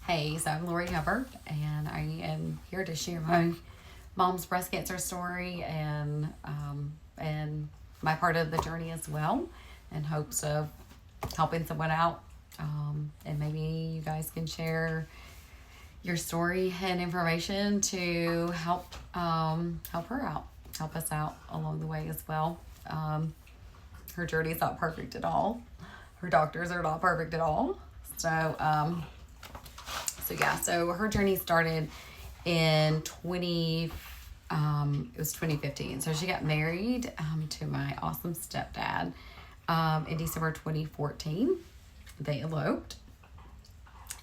Hey, so I'm Lori Hubbard, and I am here to share my mom's breast cancer story and my part of the journey as well, in hopes of helping someone out. And maybe you guys can share your story and information to help her out, help us out along the way as well. Her journey is not perfect at all. Her doctors are not perfect at all. So her journey started in it was 2015. So she got married to my awesome stepdad in December 2014. They eloped.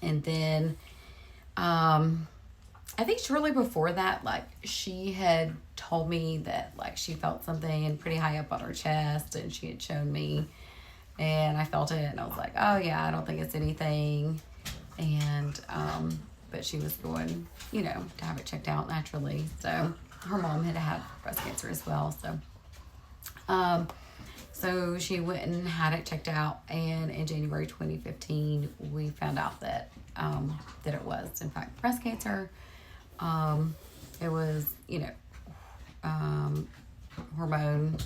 And then I think shortly before that, like, she had told me that, like, she felt something pretty high up on her chest, and she had shown me, and I felt it, and I was like, oh yeah, I don't think it's anything. And but she was going, to have it checked out naturally. So her mom had breast cancer as well. So she went and had it checked out, and in January 2015 we found out that it was in fact breast cancer. It was hormone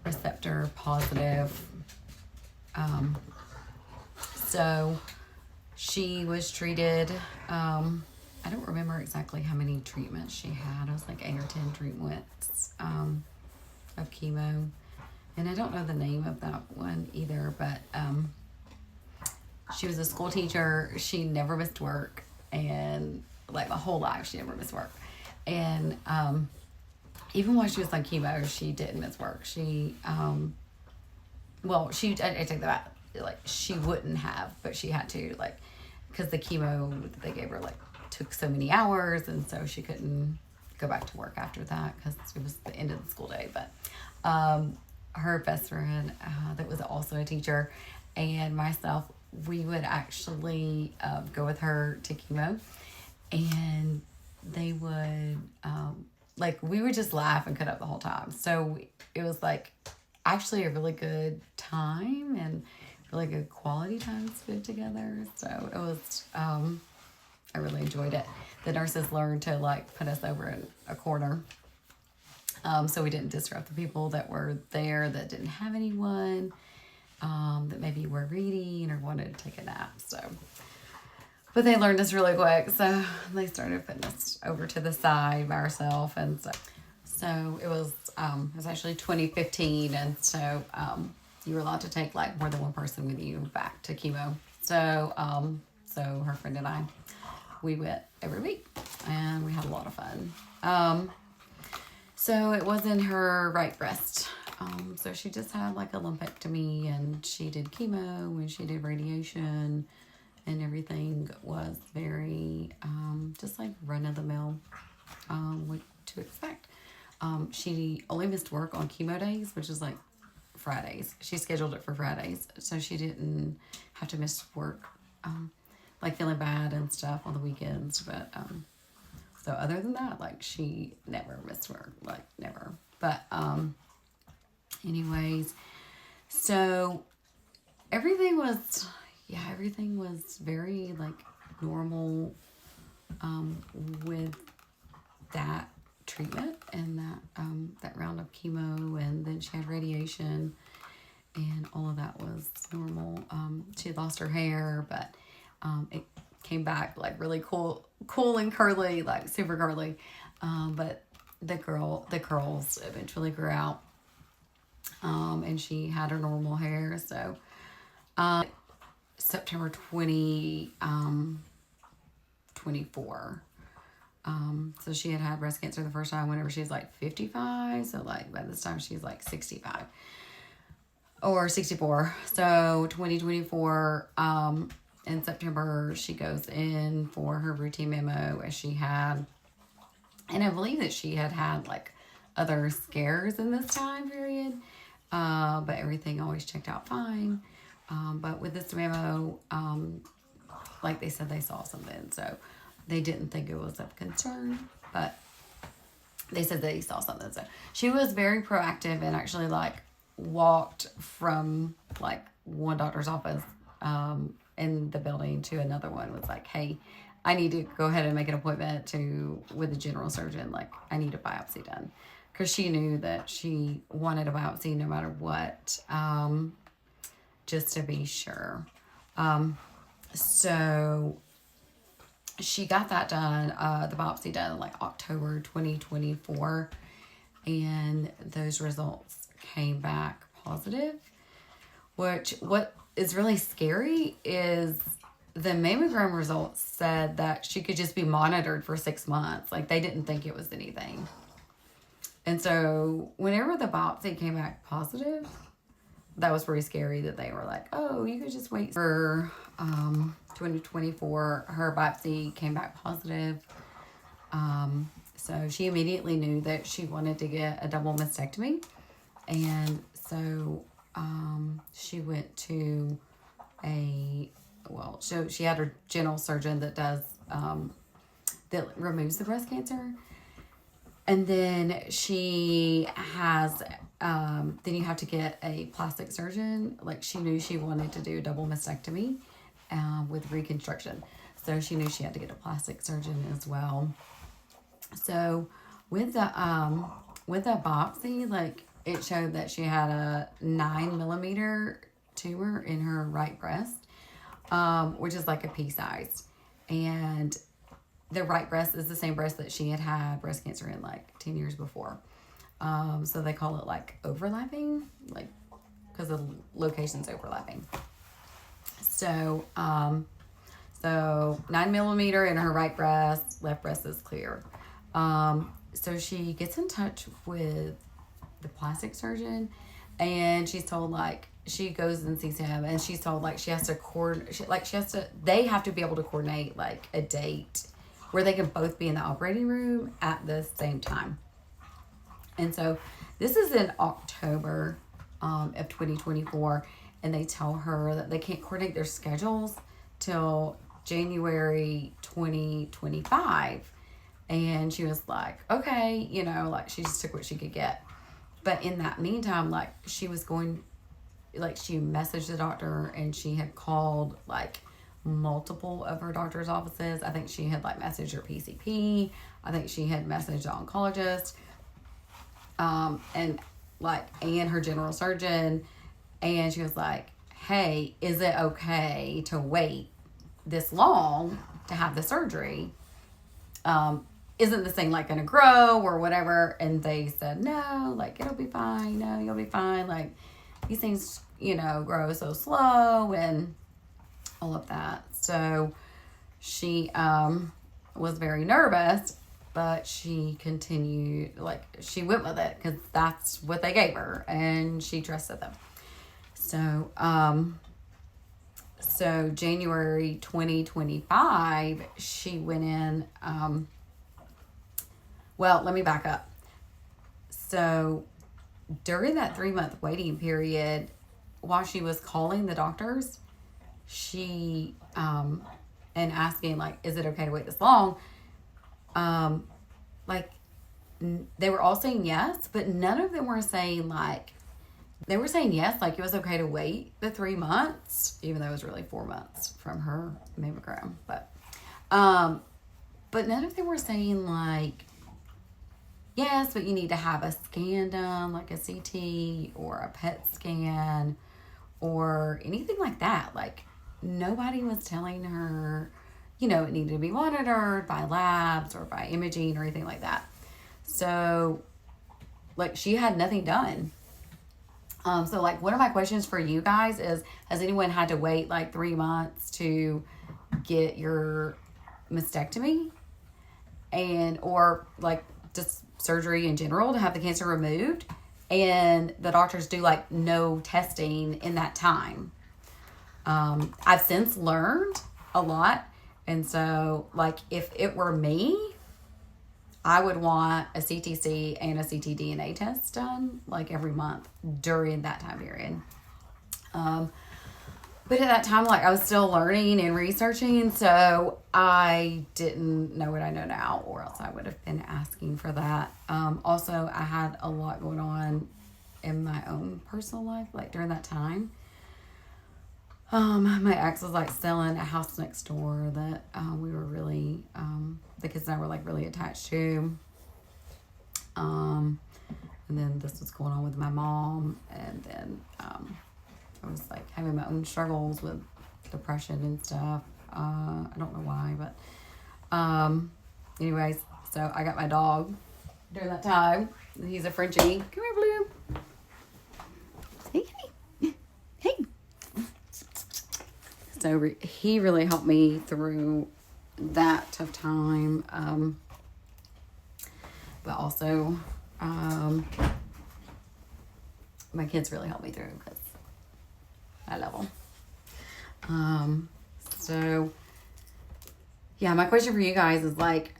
receptor positive. So she was treated. I don't remember exactly how many treatments she had. It was like 8 or 10 treatments of chemo. And I don't know the name of that one either, but she was a school teacher. She never missed work, and like my whole life, she never missed work. And even while she was on chemo, she didn't miss work. I take that back. Like, she wouldn't have, but she had to, like, because the chemo that they gave her, like, took so many hours, and so she couldn't go back to work after that because it was the end of the school day. But her best friend that was also a teacher and myself, we would actually go with her to chemo, and they would we would just laugh and cut up the whole time. So it was like actually a really good time and really good quality time spent together. So it was I really enjoyed it. The nurses learned to like put us over in a corner so we didn't disrupt the people that were there that didn't have anyone, that maybe were reading or wanted to take a nap. But they learned us really quick, so they started putting us over to the side by ourselves. And so it was actually 2015, and so you were allowed to take like more than one person with you back to chemo. So her friend and I, we went every week, and we had a lot of fun. So it was in her right breast. So she just had like a lumpectomy, and she did chemo and she did radiation, and everything was very just like run of the mill, what to expect. She only missed work on chemo days, which is like Fridays. She scheduled it for Fridays, so she didn't have to miss work, like feeling bad and stuff on the weekends. But so other than that, like, she never missed work, like never. But anyways, so everything was very like normal with that treatment and that round of chemo, and then she had radiation, and all of that was normal. She lost her hair, but it came back like really cool and curly, like super curly. But the curls eventually grew out, and she had her normal hair. So September 2024. So she had breast cancer the first time whenever she was like 55. So like by this time she's like 65 or 64. So 2024, in September, she goes in for her routine mammo, as she had, and I believe that she had like other scares in this time period, but everything always checked out fine. But with this mammo, like they said, they saw something, so they didn't think it was of concern, but they said that he saw something. So she was very proactive and actually like walked from like one doctor's office in the building to another one was like, hey, I need to go ahead and make an appointment with the general surgeon. Like, I need a biopsy done. Because she knew that she wanted a biopsy no matter what, just to be sure. So she got that done, the biopsy done in like October 2024. And those results came back positive. What is really scary is the mammogram results said that she could just be monitored for 6 months. Like, they didn't think it was anything. And so whenever the biopsy came back positive, that was pretty scary that they were like, oh, you could just wait for 2024. Her biopsy came back positive. So she immediately knew that she wanted to get a double mastectomy. And so she went to so she had her general surgeon that does, that removes the breast cancer. And then she has, then you have to get a plastic surgeon. Like, she knew she wanted to do a double mastectomy with reconstruction. So she knew she had to get a plastic surgeon as well. So with the biopsy, like, it showed that she had a 9mm tumor in her right breast, which is like a pea size. And the right breast is the same breast that she had breast cancer in like 10 years before. So they call it like overlapping, like, because the location's overlapping. So, 9mm in her right breast, left breast is clear. So she gets in touch with the plastic surgeon, and she's told, like, she goes and sees him, and she's told, like, they have to be able to coordinate like a date where they can both be in the operating room at the same time. And so this is in October of 2024, and they tell her that they can't coordinate their schedules till January 2025. And she was like, okay, like, she just took what she could get. But in that meantime, like, she messaged the doctor, and she had called like multiple of her doctor's offices. I think she had like messaged her PCP. I think she had messaged the oncologist, and her general surgeon. And she was like, hey, is it okay to wait this long to have the surgery? Isn't this thing like going to grow or whatever? And they said, no, like, it'll be fine. No, you'll be fine. Like, these things, grow so slow and all of that. So she was very nervous, but she continued, like, she went with it because that's what they gave her, and she trusted them. So so January 2025, she went in, let me back up. So during that 3-month waiting period, while she was calling the doctors, she, and asking, like, is it okay to wait this long? They were all saying yes, but none of them were saying, like, they were saying yes, like, it was okay to wait the 3 months, even though it was really 4 months from her mammogram. But none of them were saying, like, yes, but you need to have a scan done, like a CT or a PET scan or anything like that. Like, nobody was telling her, it needed to be monitored by labs or by imaging or anything like that. So, like, she had nothing done. So, like, one of my questions for you guys is, has anyone had to wait like 3 months to get your mastectomy, or like just surgery in general to have the cancer removed, and the doctors do like no testing in that time? I've since learned a lot, and so, like, if it were me, I would want a CTC and a ctDNA test done like every month during that time period. But at that time, like, I was still learning and researching, so I didn't know what I know now, or else I would have been asking for that. Also, I had a lot going on in my own personal life, like, during that time. My ex was like selling a house next door that we were really, the kids and I were like really attached to. And then this was going on with my mom, and then I was like having my own struggles with depression and stuff. I don't know why, but anyways, so I got my dog during that time. He's a Frenchie. Come here, Blue. Hey, hey, hey. So he really helped me through that tough time. But also, my kids really helped me through because I love them. So yeah, my question for you guys is like,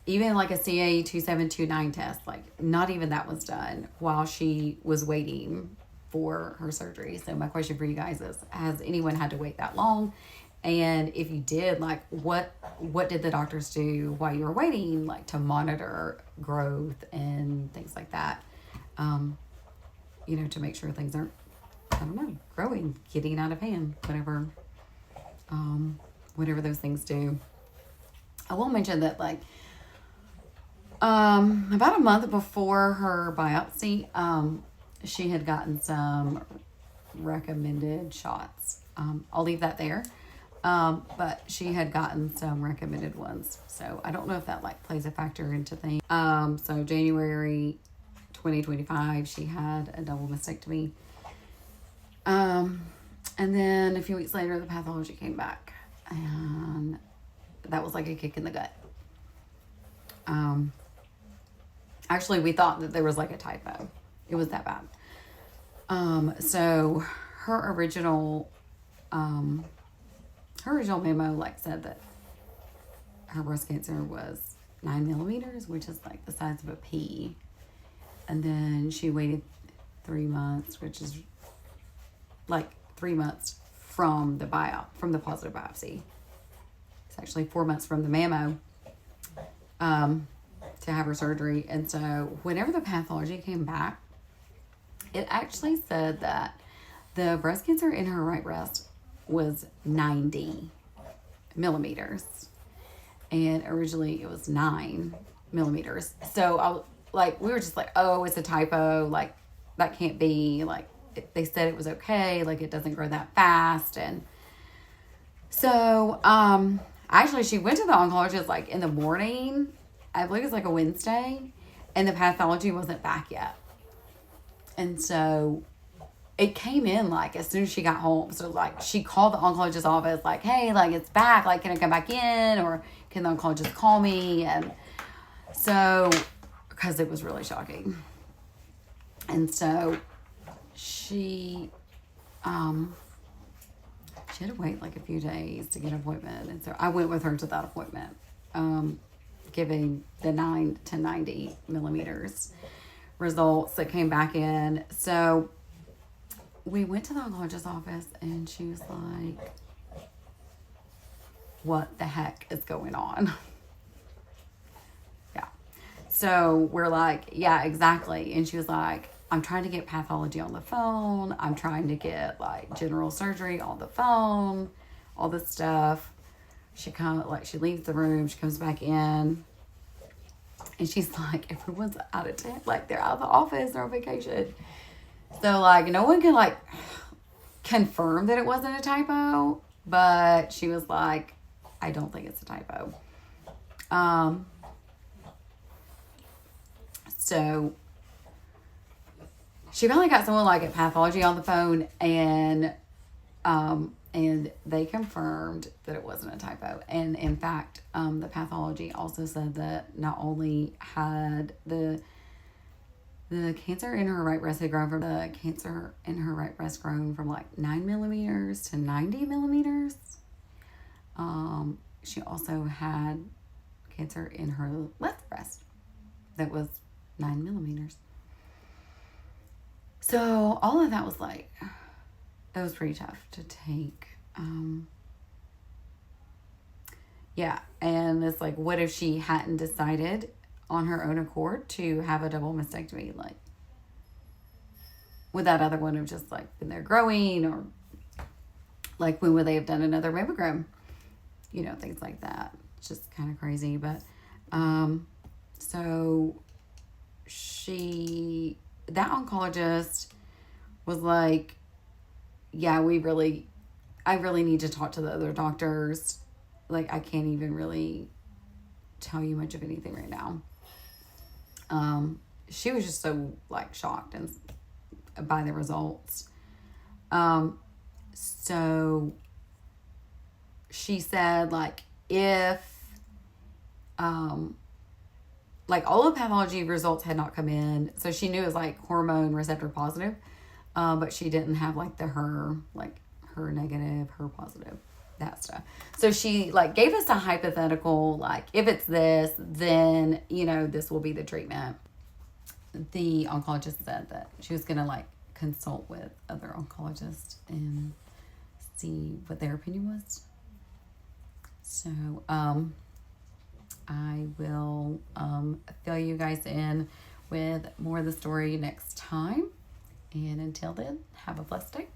even like a CA 2729 test, like not even that was done while she was waiting for her surgery. So my question for you guys is, has anyone had to wait that long? And if you did, like what did the doctors do while you were waiting, like to monitor growth and things like that? You know, to make sure things aren't, I don't know, growing, getting out of hand, whatever those things do. I will mention that like about a month before her biopsy, she had gotten some recommended shots. I'll leave that there. But she had gotten some recommended ones. So I don't know if that like plays a factor into things. So January 2025, she had a double mastectomy. And then a few weeks later, the pathology came back, and that was like a kick in the gut. Actually, we thought that there was like a typo. It was that bad. So her original memo like said that her breast cancer was 9 millimeters, which is like the size of a pea. And then she waited 3 months, which is like 3 months from the positive biopsy. It's actually 4 months from the mammo to have her surgery. And so whenever the pathology came back, it actually said that the breast cancer in her right breast was 90 millimeters. And originally it was 9 millimeters. So we were just like, oh, it's a typo. Like, that can't be. Like, they said it was okay. Like, it doesn't grow that fast. And so, actually, she went to the oncologist, like, in the morning. I believe it's like a Wednesday. And the pathology wasn't back yet. And so it came in, like, as soon as she got home. So, like, she called the oncologist's office, like, hey, like, it's back. Like, can I come back in? Or can the oncologist call me? And so, because it was really shocking. And so she had to wait like a few days to get an appointment. And so I went with her to that appointment, giving the 9 to 90 millimeters results that came back in. So we went to the oncologist's office, and she was like, what the heck is going on? Yeah. So we're like, yeah, exactly. And she was like, I'm trying to get pathology on the phone. I'm trying to get like general surgery on the phone, all this stuff. She she leaves the room, she comes back in, and she's like, everyone's out of town. Like, they're out of the office, they're on vacation. So like, no one can like confirm that it wasn't a typo, but she was like, I don't think it's a typo. So she finally got someone like at pathology on the phone, and they confirmed that it wasn't a typo. And in fact, the pathology also said that not only had the cancer in her right breast grown from like 9 millimeters to 90 millimeters. She also had cancer in her left breast that was 9 millimeters. So all of that was like, it was pretty tough to take. Yeah. And it's like, what if she hadn't decided on her own accord to have a double mastectomy? Like, would that other one have just like been there growing? Or like when would they have done another mammogram? You know, things like that. It's just kind of crazy. But so that oncologist was like, yeah, I really need to talk to the other doctors. Like, I can't even really tell you much of anything right now. She was just so like shocked and by the results. So she said, like, if like all the pathology results had not come in, so she knew it was like hormone receptor positive, but she didn't have like her negative, her positive, that stuff. So she like gave us a hypothetical, like, if it's this, then, you know, this will be the treatment. The oncologist said that she was gonna like consult with other oncologists and see what their opinion was. So I will fill you guys in with more of the story next time. And until then, have a blessed day.